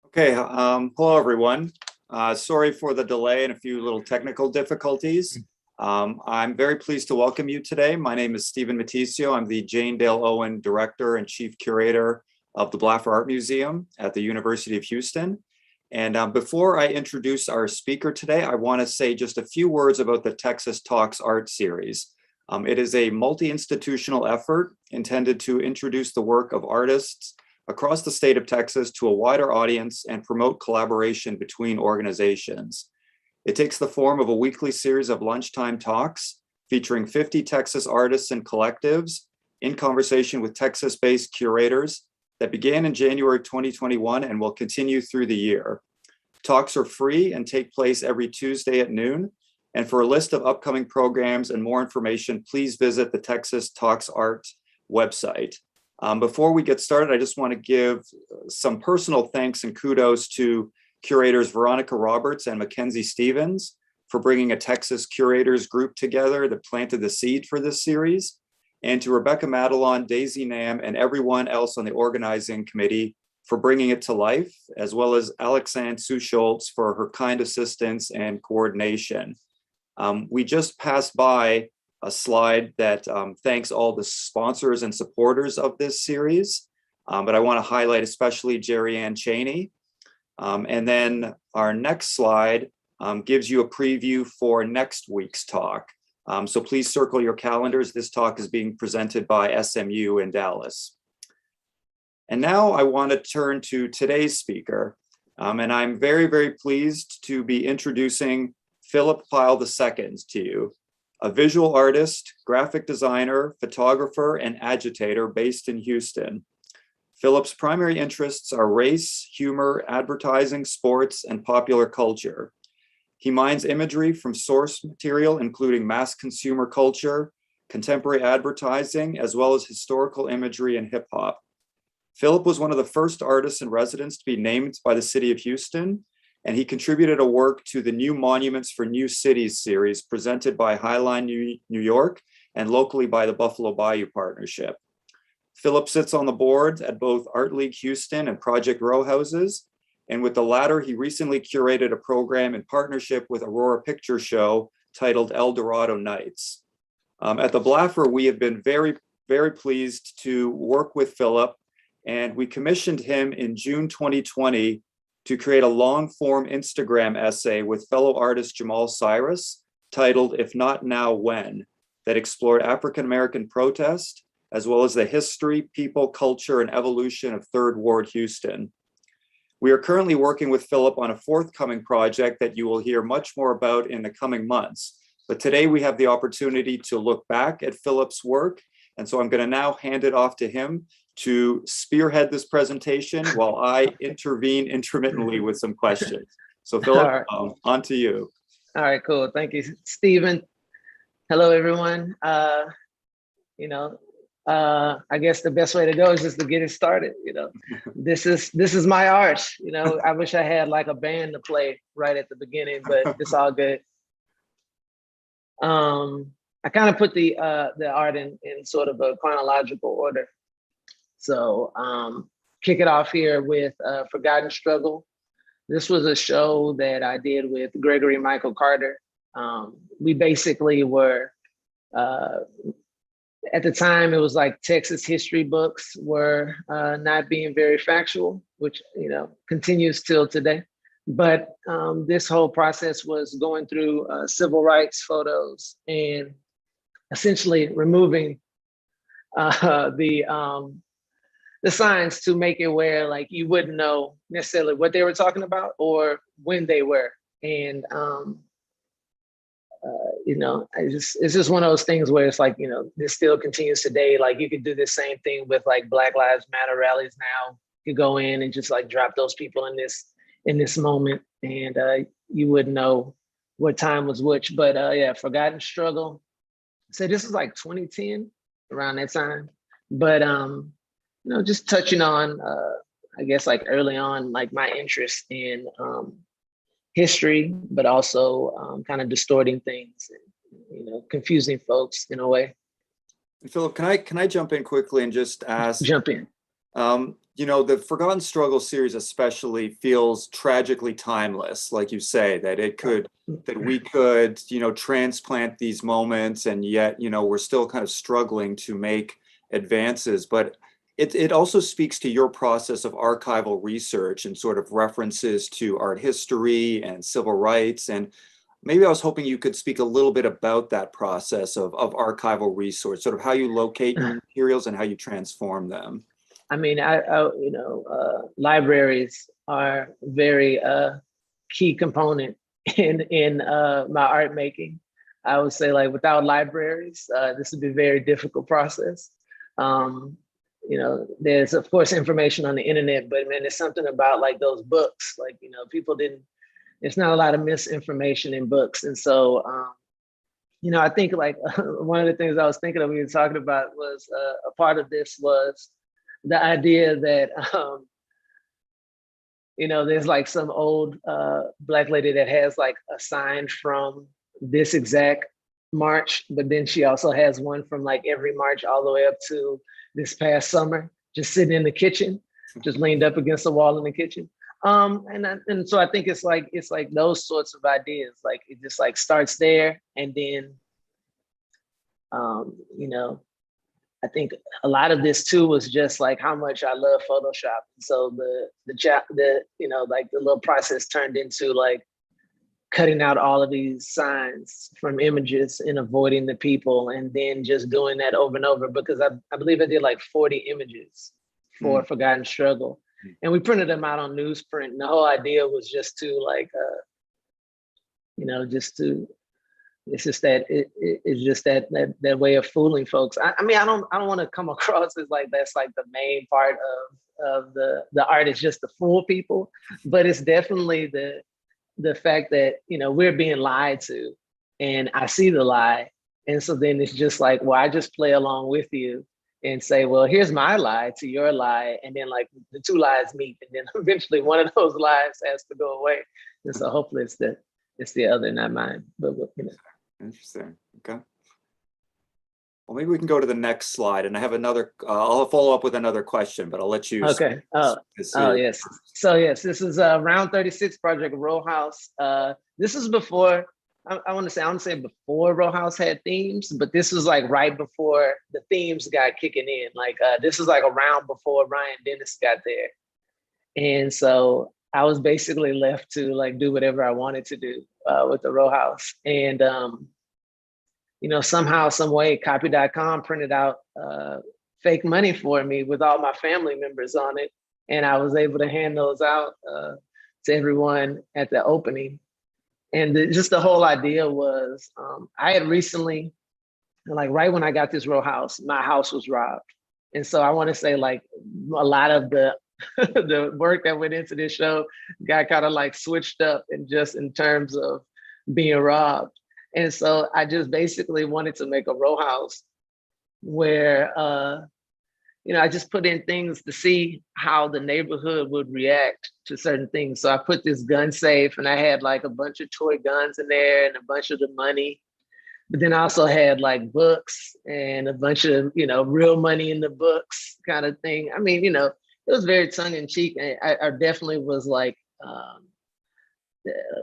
Okay, hello everyone. Sorry for the delay and a few little technical difficulties. I'm very pleased to welcome you today. My name is Stephen Matijcio. I'm the Jane Dale Owen Director and Chief Curator of the Blaffer Art Museum at the University of Houston. And before I introduce our speaker today, I want to say just a few words about the Texas Talks Art Series. It is a multi-institutional effort intended to introduce the work of artists across the state of Texas to a wider audience and promote collaboration between organizations. It takes the form of a weekly series of lunchtime talks featuring 50 Texas artists and collectives in conversation with Texas-based curators that began in January 2021 and will continue through the year. Talks are free and take place every Tuesday at noon. And for a list of upcoming programs and more information, please visit the Texas Talks Art website. Before we get started, I just want to give some personal thanks and kudos to curators Veronica Roberts and Mackenzie Stevens for bringing a Texas curators group together that planted the seed for this series, and to Rebecca Madelon, Daisy Nam, and everyone else on the organizing committee for bringing it to life, as well as Alexandre Sue Schultz for her kind assistance and coordination. We just passed by a slide that thanks all the sponsors and supporters of this series, but I want to highlight especially Jerry Ann Cheney. And then our next slide gives you a preview for next week's talk. So please circle your calendars. This talk is being presented by SMU in Dallas. And now I want to turn to today's speaker. And I'm very, very pleased to be introducing Phillip Pyle II to you, a visual artist, graphic designer, photographer, and agitator based in Houston. Phillip's primary interests are race, humor, advertising, sports, and popular culture. He mines imagery from source material, including mass consumer culture, contemporary advertising, as well as historical imagery and hip hop. Phillip was one of the first artists in residence to be named by the city of Houston, and he contributed a work to the New Monuments for New Cities series presented by Highline New York and locally by the Buffalo Bayou Partnership. Phillip sits on the board at both Art League Houston and Project Row Houses, and with the latter, he recently curated a program in partnership with Aurora Picture Show titled El Dorado Nights. At the Blaffer, we have been very, very pleased to work with Phillip, and we commissioned him in June 2020 to create a long-form Instagram essay with fellow artist Jamal Cyrus titled If Not Now, When, that explored African-American protest, as well as the history, people, culture, and evolution of Third Ward Houston. We are currently working with Phillip on a forthcoming project that you will hear much more about in the coming months. But today we have the opportunity to look back at Phillip's work. And so I'm going to now hand it off to him to spearhead this presentation while I intervene intermittently with some questions. So Phillip, right. On to you. All right, cool. Thank you, Stephen. Hello, everyone. I guess the best way to go is just to get it started. This is my art. I wish I had like a band to play right at the beginning, but it's all good. I kind of put the art in sort of a chronological order. So kick it off here with Forgotten Struggle. This was a show that I did with Gregory Michael Carter. We basically were, at the time, it was like Texas history books were not being very factual, which continues till today. But this whole process was going through civil rights photos and essentially removing the signs to make it where like you wouldn't know necessarily what they were talking about or when they were. And it's just one of those things where it's like, this still continues today. Like you could do the same thing with like Black Lives Matter rallies now. You go in and just like drop those people in this moment, and you wouldn't know what time was which. But yeah, Forgotten Struggle. So this is like 2010, around that time. But just touching on, I guess like early on, like my interest in history, but also kind of distorting things, and, confusing folks in a way. Phillip, can I jump in quickly and just ask? Jump in. The Forgotten Struggle series especially feels tragically timeless, like you say, that we could, transplant these moments, and yet, we're still kind of struggling to make advances. But it also speaks to your process of archival research and sort of references to art history and civil rights. And maybe I was hoping you could speak a little bit about that process of archival research, sort of how you locate your materials and how you transform them. I mean, libraries are very key component in my art making. I would say, like, without libraries, this would be a very difficult process. There's of course information on the internet, but man, there's something about like those books, like, there's not a lot of misinformation in books. And so, I think like one of the things I was thinking of when you were talking about was a part of this was the idea that, there's like some old Black lady that has like a sign from this exact march, but then she also has one from like every march all the way up to this past summer, just sitting in the kitchen, just leaned up against the wall in the kitchen. And so I think it's like those sorts of ideas, like it just like starts there. And then, I think a lot of this too was just like how much I love Photoshop. So the little process turned into like cutting out all of these signs from images and avoiding the people, and then just doing that over and over, because I believe I did like 40 images for Forgotten Struggle. And we printed them out on newsprint. And the whole idea was just to like, it's just that way of fooling folks. I mean, I don't want to come across as like that's like the main part of the art is just to fool people, but it's definitely the fact that, we're being lied to, and I see the lie. And so then it's just like, well, I just play along with you and say, well, here's my lie to your lie. And then like the two lies meet, and then eventually one of those lies has to go away. And so hopefully it's the other, not mine, but Interesting. Okay. Well, maybe we can go to the next slide, and I have another, I'll follow up with another question, but I'll let you. Okay. Yes. So yes, this is Round 36 Project Row House. This is before, I want to say before Row House had themes, but this was like right before the themes got kicking in. Like this is like around before Ryan Dennis got there. And so I was basically left to like do whatever I wanted to do with the Row House. And, somehow, some way, copy.com printed out fake money for me with all my family members on it. And I was able to hand those out to everyone at the opening. And just the whole idea was, I had recently, like right when I got this Row House, my house was robbed. And so I want to say like a lot of the the work that went into this show got kind of like switched up and just in terms of being robbed. And so I just basically wanted to make a row house where, I just put in things to see how the neighborhood would react to certain things. So I put this gun safe, and I had like a bunch of toy guns in there and a bunch of the money. But then I also had like books and a bunch of, real money in the books kind of thing. I mean, it was very tongue in cheek. I definitely was like,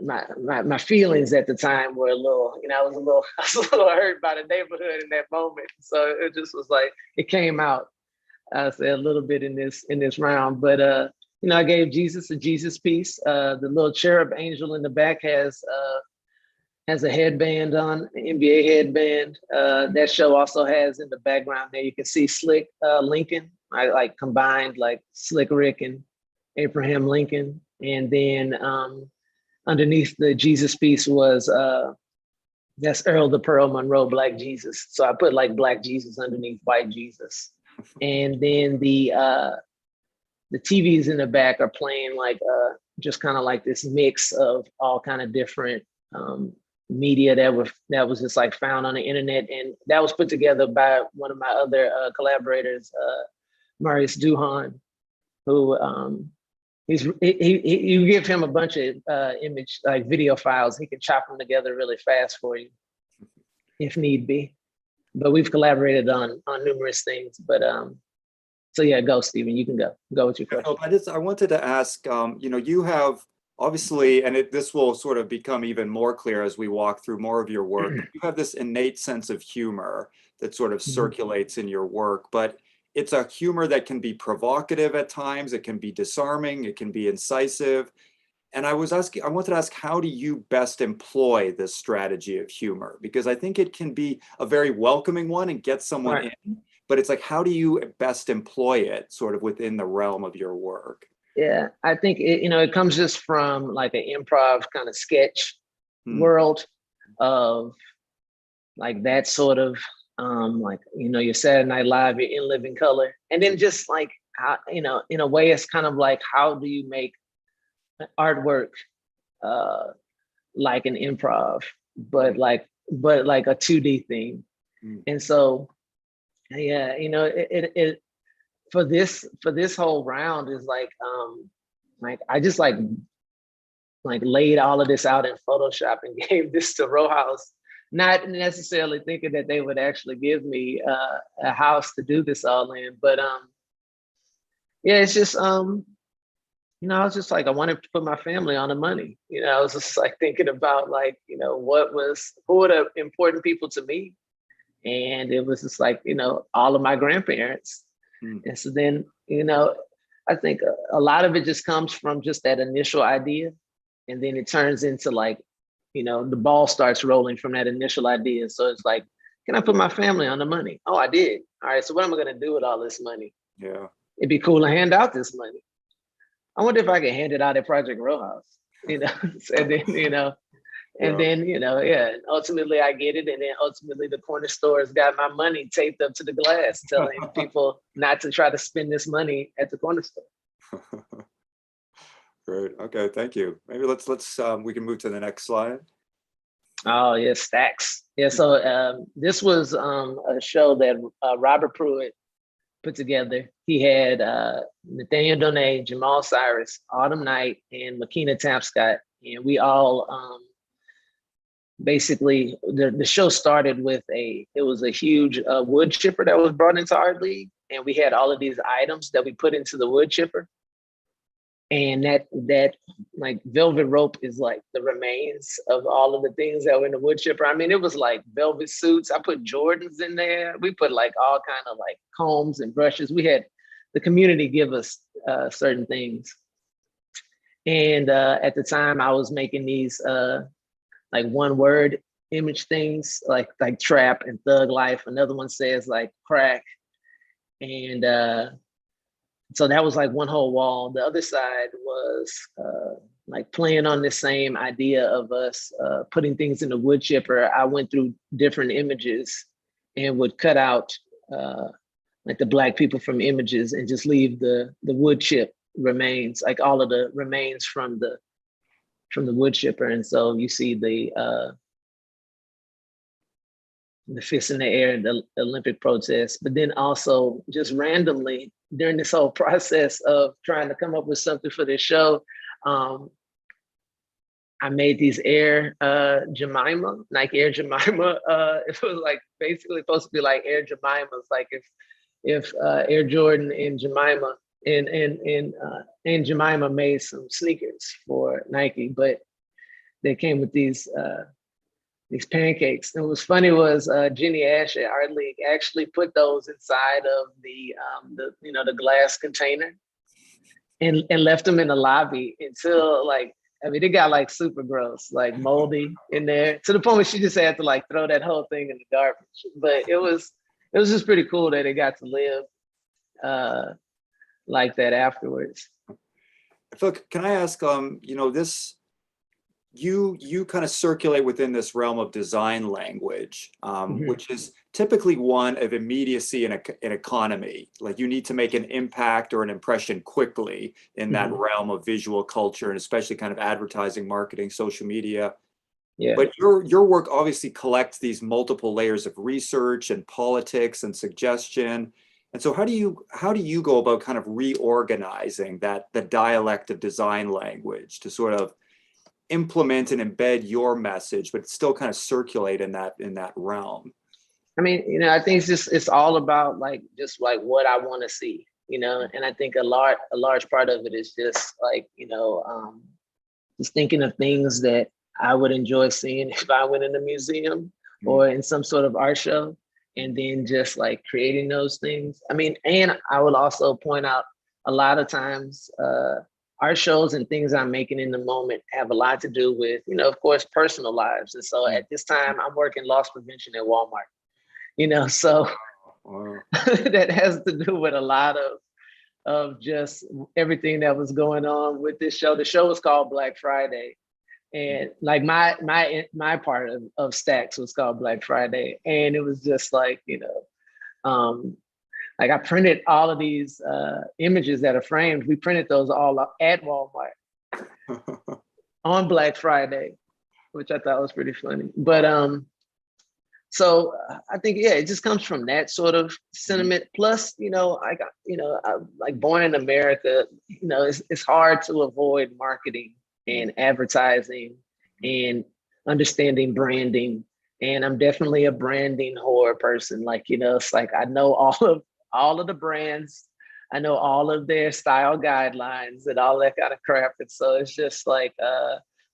my feelings at the time were a little, I was a little hurt by the neighborhood in that moment. So it just was like, it came out, I say a little bit in this round, but I gave Jesus a Jesus piece. The little cherub angel in the back has a headband on, an NBA headband. That show also has in the background there, you can see Slick Lincoln. I like combined like Slick Rick and Abraham Lincoln. And then underneath the Jesus piece was, that's Earl the Pearl Monroe, Black Jesus. So I put like Black Jesus underneath white Jesus. And then the TVs in the back are playing like just kind of like this mix of all kind of different media that was just like found on the internet, and that was put together by one of my other collaborators, Marius Duhan, who you give him a bunch of image like video files, he can chop them together really fast for you if need be. But we've collaborated on numerous things. But So yeah, go, Stephen. You can go with your question. I wanted to ask, you have obviously, and this will sort of become even more clear as we walk through more of your work, but you have this innate sense of humor that sort of circulates in your work, but it's a humor that can be provocative at times, it can be disarming, it can be incisive. And I wanted to ask, how do you best employ this strategy of humor? Because I think it can be a very welcoming one and get someone in, but it's like, how do you best employ it sort of within the realm of your work? Yeah, I think it comes just from like an improv kind of sketch world of like that sort of like, your Saturday Night Live, your In Living Color. And then just like how, in a way, it's kind of like, how do you make artwork like an improv, but like a 2D thing. And so yeah, it for this whole round is like I just like laid all of this out in Photoshop and gave this to Row House, not necessarily thinking that they would actually give me a house to do this all in, but yeah, it's just I was just like, I wanted to put my family on the money. I was just like thinking about like, who were the important people to me? And it was just like, all of my grandparents. And so then, I think a lot of it just comes from just that initial idea. And then it turns into like, the ball starts rolling from that initial idea. So it's like, can I put my family on the money? Oh, I did. All right. So what am I going to do with all this money? Yeah. It'd be cool to hand out this money. I wonder if I could hand it out at Project Row House, and then, and then, yeah, ultimately I get it. And then ultimately the corner stores got my money taped up to the glass, telling people not to try to spend this money at the corner store. Great. Okay. Thank you. Maybe let's we can move to the next slide. Oh yeah, stacks. Yeah. So this was a show that Robert Pruitt put together. He had Nathaniel Donay, Jamal Cyrus, Autumn Knight, and Makina Tapscott, and we all basically the show started with it was a huge wood chipper that was brought into Art League, and we had all of these items that we put into the wood chipper, and that like velvet rope is like the remains of all of the things that were in the wood chipper. I mean, it was like velvet suits. I put Jordans in there. We put like all kind of like combs and brushes. We had the community give us certain things. And at the time I was making these like one word image things like trap and thug life. Another one says like crack. And so that was like one whole wall. The other side was like playing on the same idea of us putting things in the wood chipper. I went through different images and would cut out like the Black people from images and just leave the wood chip remains, like all of the remains from the wood chipper. And so you see the fist in the air, the Olympic protest, but then also just randomly during this whole process of trying to come up with something for this show, I made these Air Jemima, Nike Air Jemima. It was like basically supposed to be like Air Jemimas, like if Air Jordan and Jemima and Jemima made some sneakers for Nike, but they came with these pancakes. And what was funny was Jenny Ash at Art League actually put those inside of the glass container and left them in the lobby until it got like super gross, like moldy in there, to the point where she just had to like throw that whole thing in the garbage. But it was just pretty cool that it got to live like that afterwards. Phil, can I ask, this, you kind of circulate within this realm of design language, which is typically one of immediacy and economy. Like you need to make an impact or an impression quickly in that realm of visual culture, and especially kind of advertising, marketing, social media. Yeah. But your work obviously collects these multiple layers of research and politics and suggestion. And so how do you go about kind of reorganizing the dialect of design language to sort of implement and embed your message, but still kind of circulate in that realm? I mean, I think it's all about just what I want to see. you know, and I think a large part of it is just like, you know, just thinking of things that I would enjoy seeing if I went in a museum or in some sort of art show, and then just like creating those things. I mean, and I will also point out a lot of times art shows and things I'm making in the moment have a lot to do with, you know, of course, personal lives. And so at this time, I'm working loss prevention at Walmart, you know, so that has to do with a lot of just everything that was going on with this show. The show was called Black Friday. And like my part of Stacks was called Black Friday. And it was just like, you know, like I printed all of these images that are framed. We printed those all up at Walmart on Black Friday, which I thought was pretty funny. But so I think, yeah, it just comes from that sort of sentiment. Plus, you know, I got, you know, I'm like born in America, you know, it's hard to avoid marketing and advertising and understanding branding. And I'm definitely a branding horror person. Like, you know, it's like I know all of the brands, I know all of their style guidelines and all that kind of crap. And so it's just like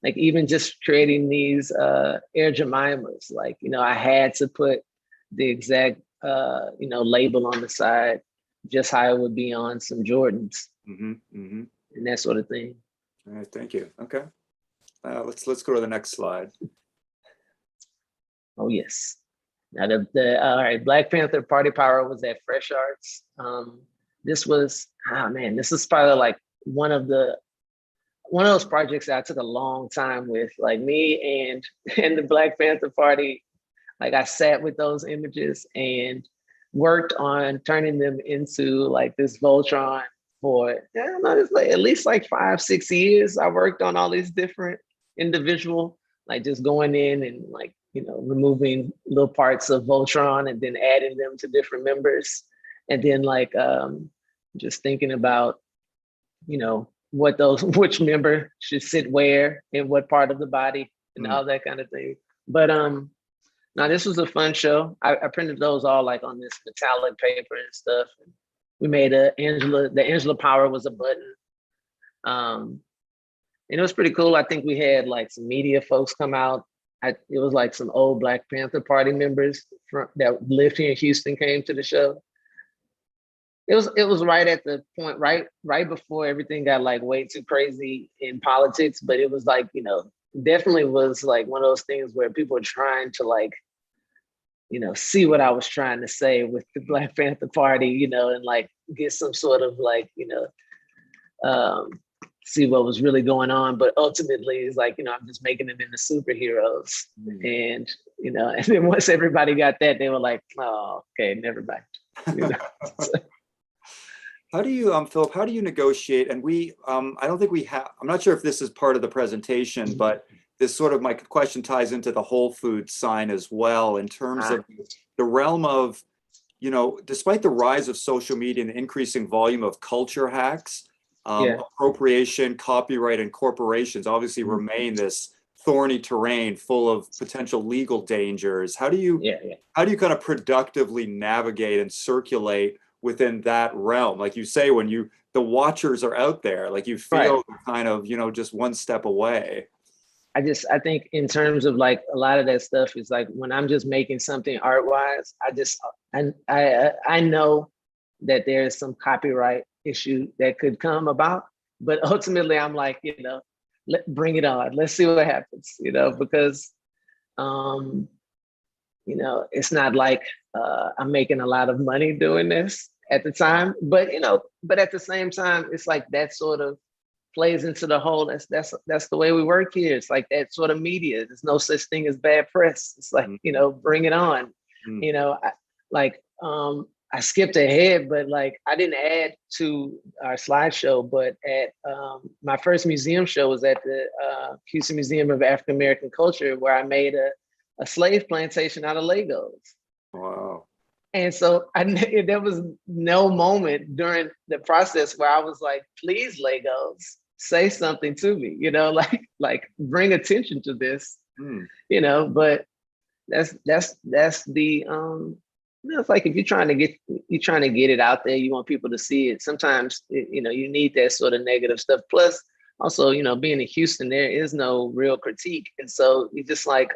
even just creating these Air Jemimas, like, you know, I had to put the exact you know, label on the side, just how it would be on some Jordans and that sort of thing. All right, thank you. Okay, let's go to the next slide. Oh yes. Now all right, Black Panther Party Power was at Fresh Arts. This was, this is probably like one of those projects that I took a long time with, like me and the Black Panther Party. Like I sat with those images and worked on turning them into like this Voltron for, I don't know, it's like at least like 5-6 years. I worked on all these different individual, like just going in and like, you know, removing little parts of Voltron and then adding them to different members. And then like just thinking about, you know, which member should sit where in what part of the body and all that kind of thing. But now this was a fun show. I printed those all like on this metallic paper and stuff. We made the Angela Power was a button. And it was pretty cool. I think we had like some media folks come out. It was like some old Black Panther Party members that lived here in Houston came to the show. It was right at the point, right before everything got like way too crazy in politics. But it was like, you know, definitely was like one of those things where people were trying to like, you know, see what I was trying to say with the Black Panther Party, you know, and like get some sort of like, you know, see what was really going on. But ultimately it's like, you know, I'm just making them into superheroes. And, you know, and then once everybody got that, they were like, oh, okay, never mind. You know? How do you, Phillip, how do you negotiate? And I don't think we have, I'm not sure if this is part of the presentation, but this sort of, my question ties into the Whole Foods sign as well, in terms of the realm of, you know, despite the rise of social media and the increasing volume of culture hacks, appropriation, copyright, and corporations obviously remain this thorny terrain full of potential legal dangers. How do you kind of productively navigate and circulate within that realm? Like you say, when the watchers are out there, like you feel kind of, you know, just one step away. I think in terms of like a lot of that stuff is like when I'm just making something art wise, I know that there's some copyright issue that could come about, but ultimately I'm like, you know, bring it on. Let's see what happens, you know, because, you know, it's not like I'm making a lot of money doing this at the time, but, you know, but at the same time, it's like that sort of plays into the whole, that's the way we work here. It's like that sort of media. There's no such thing as bad press. It's like, you know, bring it on. You know, I skipped ahead, but like I didn't add to our slideshow, but at my first museum show was at the Houston Museum of African American Culture, where I made a slave plantation out of Legos. Wow. And so there was no moment during the process where I was like, please, Legos, say something to me, you know, like bring attention to this, you know, but that's the it's like if you're trying to get it out there, you want people to see it. Sometimes you need that sort of negative stuff. Plus, also, being in Houston, there is no real critique, and so he's just like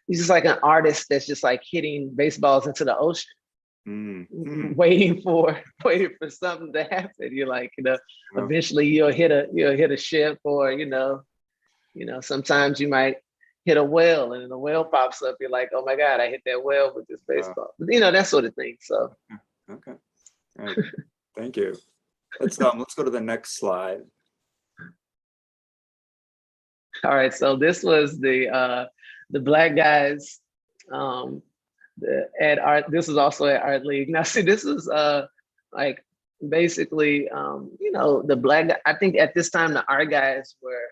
an artist that's just like hitting baseballs into the ocean, waiting for something to happen. You're like, eventually you'll hit a ship, or sometimes you might hit a whale, and then the whale pops up. You're like, oh my God, I hit that whale with this baseball. That sort of thing. So okay, all right. Thank you. Let's go to the next slide. All right, so this was the Black guys at art. This is also at Art League. Now, see, this is like basically the Black. I think at this time the art guys were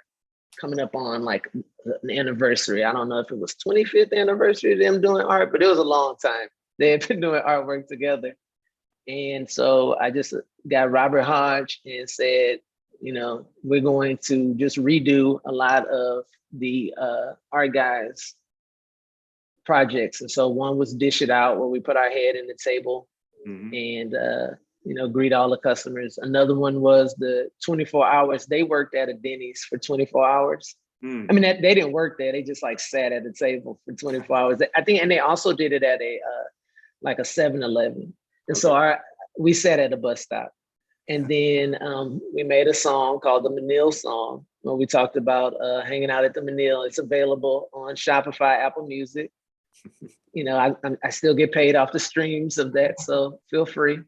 coming up on like an anniversary. I don't know if it was 25th anniversary of them doing art, but it was a long time. They had been doing artwork together. And so I just got Robert Hodge and said, we're going to just redo a lot of the art guys projects. And so one was Dish It Out, where we put our head in the table and greet all the customers. Another one was the 24 hours. They worked at a Denny's for 24 hours. I mean, they didn't work there. They just like sat at the table for 24 hours. I think, and they also did it at a 7-Eleven. And so we sat at a bus stop. And then we made a song called the Manil Song, where we talked about hanging out at the Manil. It's available on Shopify, Apple Music. I still get paid off the streams of that, so feel free.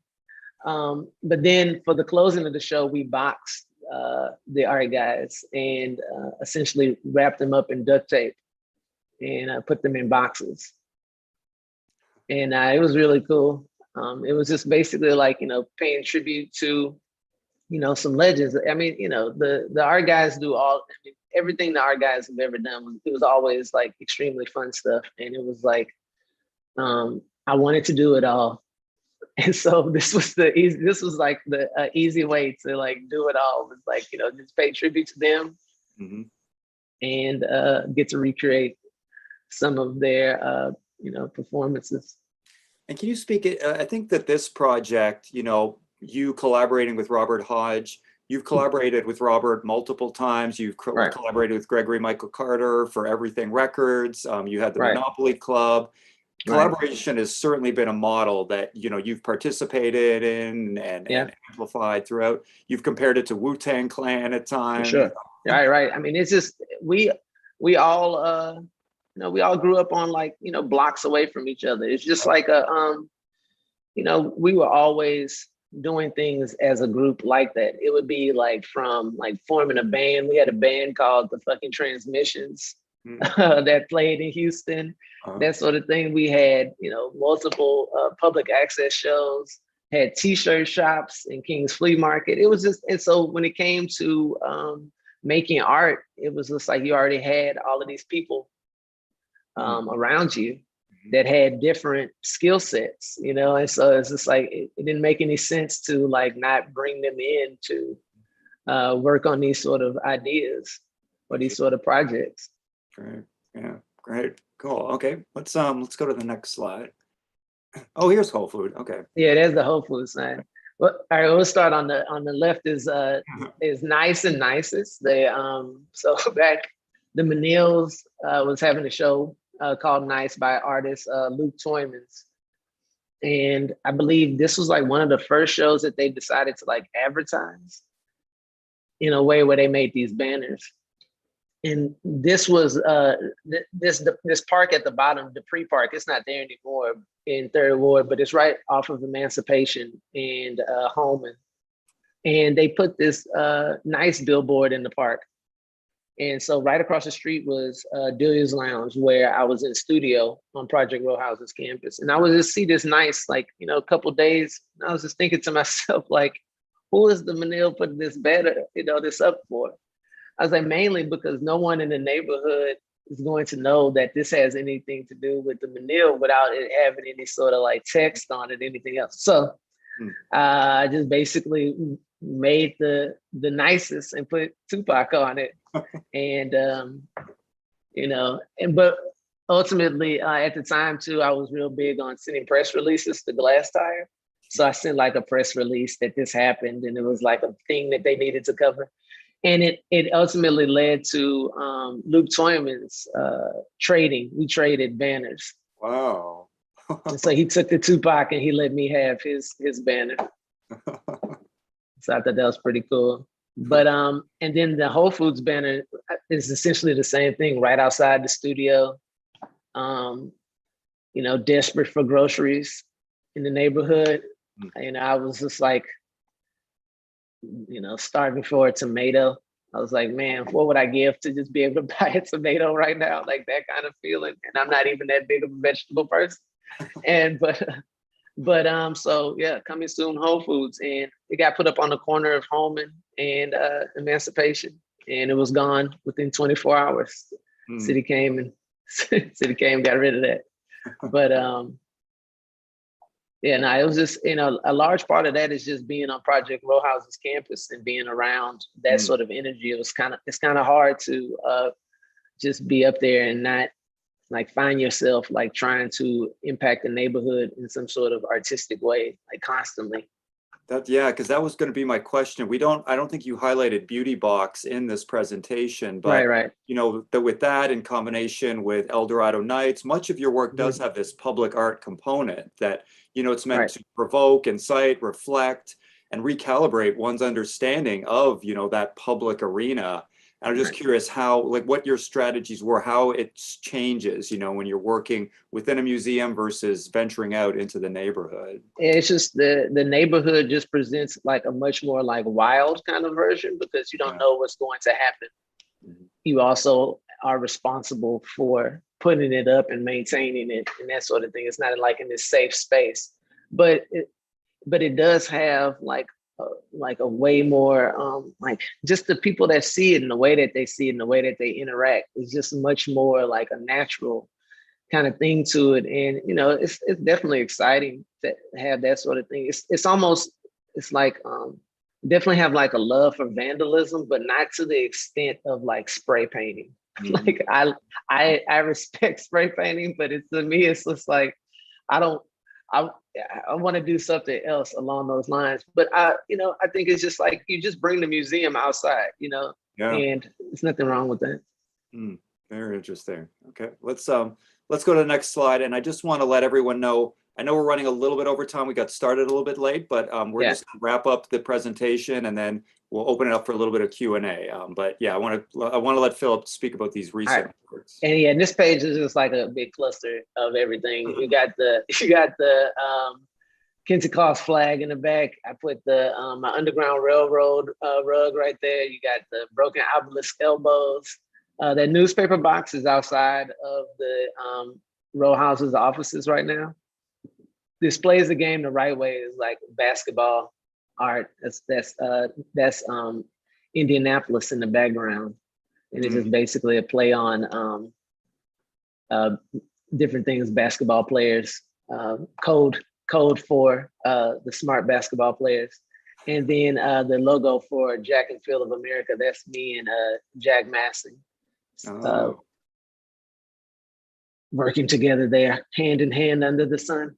But then for the closing of the show, we boxed the art guys and essentially wrapped them up in duct tape and put them in boxes. And it was really cool. It was just basically like, paying tribute to, some legends. I mean, the art guys do everything the art guys have ever done. It was always like extremely fun stuff. And it was like, I wanted to do it all. And so this was like the easy way to like do it all. It was like, just pay tribute to them and get to recreate some of their, performances. And can you speak, I think that this project, you collaborating with Robert Hodge, you've collaborated with Robert multiple times. You've collaborated with Gregory Michael Carter for Everything Records. You had the Monopoly Club. Collaboration has certainly been a model that, you've participated in and amplified throughout. You've compared it to Wu-Tang Clan at times. For sure. Right. I mean, it's just, we all, we all grew up on like, blocks away from each other. It's just like we were always doing things as a group like that. It would be like from like forming a band. We had a band called the fucking Transmissions that played in Houston, that sort of thing. We had, multiple public access shows, had t-shirt shops in King's Flea Market. It was just, and so when it came to making art, it was just like you already had all of these people around you that had different skill sets, and so it's just like it didn't make any sense to like not bring them in to work on these sort of ideas or these sort of projects. Great. Yeah, great. Cool. Okay, let's go to the next slide. Oh, here's Whole Food. Okay. Yeah, there's the Whole Food sign. Well, all right, we'll start on the left is Nice and Nicest. They so back the Manils was having a show called Nice by artist Luke Toymans. And I believe this was like one of the first shows that they decided to like advertise in a way where they made these banners. And this was this park at the bottom, the pre-park, it's not there anymore in Third Ward, but it's right off of Emancipation and Holman. And they put this nice billboard in the park. And so right across the street was Delia's Lounge, where I was in studio on Project Row House's campus. And I would just see this nice, like, a couple days. And I was just thinking to myself, like, who is the Manil putting this banner, this up for? I was like, mainly because no one in the neighborhood is going to know that this has anything to do with the Manil without it having any sort of like text on it, anything else. So I just basically made the nicest and put Tupac on it. And, but ultimately, at the time too, I was real big on sending press releases to Glass Tire. So I sent like a press release that this happened, and it was like a thing that they needed to cover. And it ultimately led to Luke Toyman's trading. We traded banners. Wow. And so he took the Tupac and he let me have his banner. So I thought that was pretty cool. But and then the Whole Foods banner is essentially the same thing, right outside the studio. You know, desperate for groceries in the neighborhood. And I was just like, you know, starving for a tomato. I was like, man, what would I give to just be able to buy a tomato right now? Like that kind of feeling. And I'm not even that big of a vegetable person. And so yeah, coming soon, Whole Foods, and it got put up on the corner of Holman and Emancipation, and it was gone within 24 hours. City came and got rid of that. But yeah, no, it was just, you know, a large part of that is just being on Project Row House's campus and being around that sort of energy. It's kind of hard to just be up there and not like find yourself like trying to impact the neighborhood in some sort of artistic way, like constantly. Yeah, because that was going to be my question. I don't think you highlighted Beauty Box in this presentation, but Right. you know, with that in combination with El Dorado Nights, much of your work does have this public art component that, you know, it's meant to provoke, incite, reflect, and recalibrate one's understanding of, you know, that public arena. I'm just curious how, like, what your strategies were, how it changes, you know, when you're working within a museum versus venturing out into the neighborhood. It's just the neighborhood just presents like a much more like wild kind of version because you don't know what's going to happen. You also are responsible for putting it up and maintaining it and that sort of thing. It's not like in this safe space, but it does have like a way more like just the people that see it and the way that they see it and the way that they interact is just much more like a natural kind of thing to it. And you know, it's definitely exciting to have that sort of thing. It's almost, it's like definitely have like a love for vandalism, but not to the extent of like spray painting. Like I respect spray painting, but to me it's just like I want to do something else along those lines. But I think it's just like you just bring the museum outside, you know, and there's nothing wrong with that. Very interesting. Okay, let's go to the next slide. And I just want to let everyone know, I know we're running a little bit over time. We got started a little bit late, but we're just going to wrap up the presentation and then we'll open it up for a little bit of Q&A. But yeah, I want to let Phillip speak about these recent works. And yeah, this page is just like a big cluster of everything. You got the Pentecost flag in the back. I put the my Underground Railroad rug right there. You got the broken obelisk elbows. That newspaper box is outside of the row house's offices right now. Displays the game the right way is like basketball art. That's Indianapolis in the background, and it's just basically a play on different things basketball players code for the smart basketball players. And then the logo for Jack and Phil of America, that's me and Jack Massing. Working together there, hand in hand under the sun.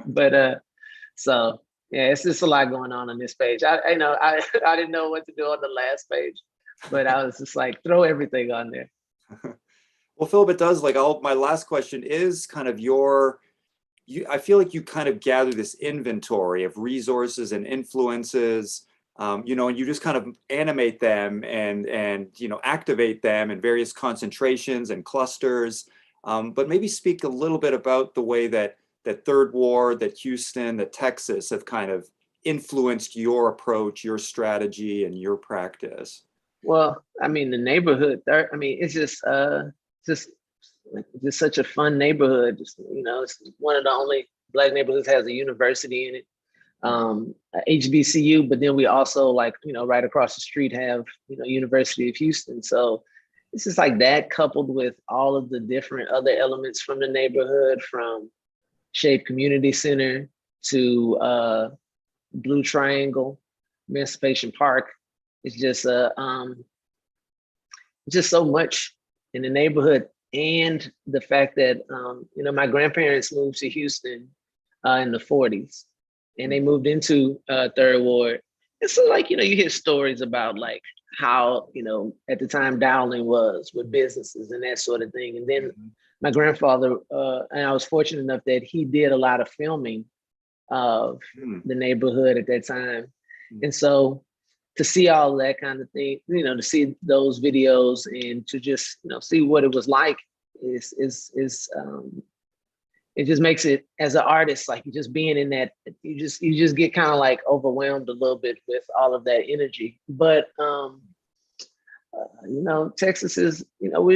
But so yeah, it's just a lot going on this page. I didn't know what to do on the last page, but I was just like, throw everything on there. Well, Phillip, it does, like, my last question is kind of I feel like you kind of gather this inventory of resources and influences, you know, and you just kind of animate them and you know, activate them in various concentrations and clusters. But maybe speak a little bit about the way that Third Ward, that Houston, that Texas have kind of influenced your approach, your strategy, and your practice. Well, I mean, the neighborhood, it's just such a fun neighborhood. You know, it's one of the only Black neighborhoods that has a university in it, HBCU, but then we also, like, you know, right across the street have, you know, University of Houston. So it's just like that, coupled with all of the different other elements from the neighborhood, from Shape Community Center to Blue Triangle, Emancipation Park. It's just so much in the neighborhood. and the fact that, you know, my grandparents moved to Houston in the 40s, and they moved into Third Ward. And so, like, you know, you hear stories about like how, you know, at the time Dowling was with businesses and that sort of thing. And then my grandfather, and I was fortunate enough that he did a lot of filming of the neighborhood at that time. And so to see all that kind of thing, you know, to see those videos and to just, you know, see what it was like is it just makes it, as an artist, like just being in that, you just get kind of like overwhelmed a little bit with all of that energy. But you know, Texas is, you know,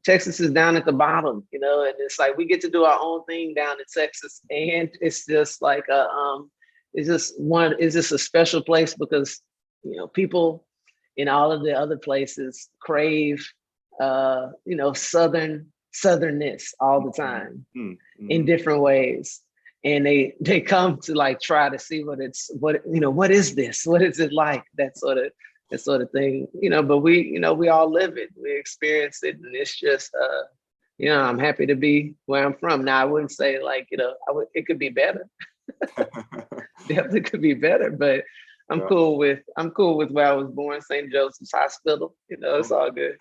Texas is down at the bottom, you know, and it's like we get to do our own thing down in Texas, and it's just like it's just a special place because, you know, people in all of the other places crave you know, southernness all the time in different ways, and they come to like try to see what you know, what is this, what is it like, that sort of thing, you know. But we all live it, we experience it, and it's just you know, I'm happy to be where I'm from. Now I wouldn't say like, you know, it could be better. Definitely could be better, but I'm cool with where I was born, St. Joseph's Hospital, you know. It's all good.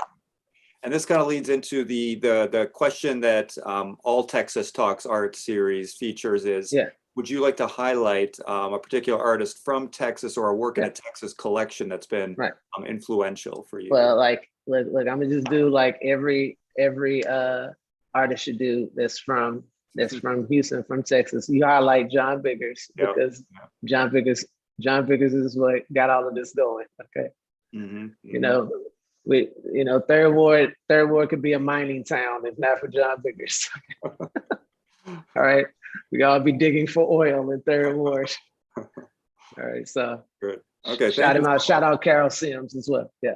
And this kind of leads into the question that all Texas Talks art series features is, would you like to highlight a particular artist from Texas or a work in a Texas collection that's been influential for you? Well, like, look, I'm gonna just do like every artist should do that's from Houston, from Texas. You highlight John Biggers because John Biggers is what got all of this going. Okay. You know, Third Ward could be a mining town if not for John Biggers. All right, we all be digging for oil in Third Ward. All right, so good. Okay, shout him out. Shout out Carol Sims as well. Yeah.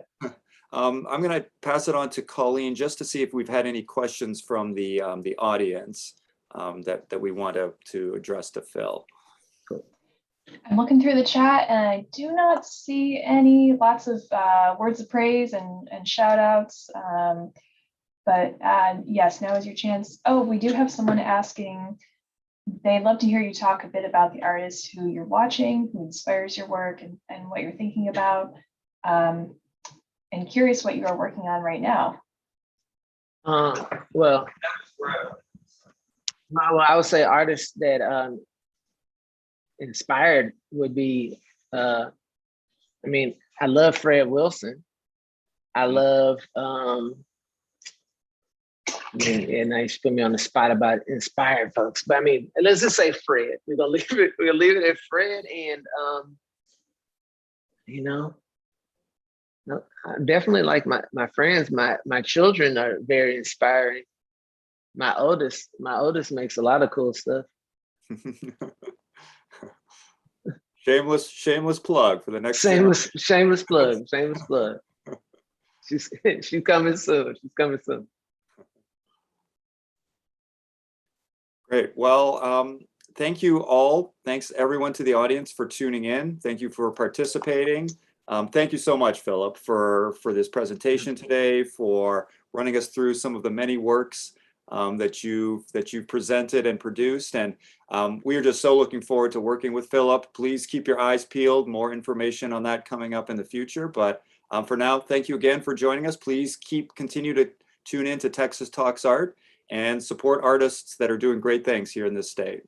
I'm going to pass it on to Colleen just to see if we've had any questions from the audience that we want to address to Phil. Cool. I'm looking through the chat and I do not see lots of words of praise and shout outs. But yes, now is your chance. Oh, we do have someone asking, they'd love to hear you talk a bit about the artist who you're watching, who inspires your work, and what you're thinking about. And curious what you are working on right now. Well, I would say artists that inspired would be, I mean, I love Fred Wilson. I love, and now you put me on the spot about inspired folks, but I mean, let's just say Fred. We're gonna leave it at Fred, and you know, no, I definitely like my friends. My children are very inspiring. My oldest makes a lot of cool stuff. Shameless plug for the next. Shameless plug. She's coming soon. She's coming soon. Great. Well, thank you all. Thanks everyone to the audience for tuning in. Thank you for participating. Thank you so much, Phillip, for this presentation today, for running us through some of the many works that you've presented and produced. And we are just so looking forward to working with Phillip. Please keep your eyes peeled. More information on that coming up in the future. But for now, thank you again for joining us. Please continue to tune in to Texas Talks Art and support artists that are doing great things here in this state.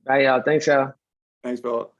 Bye, y'all. Thanks, y'all. Thanks, Phillip.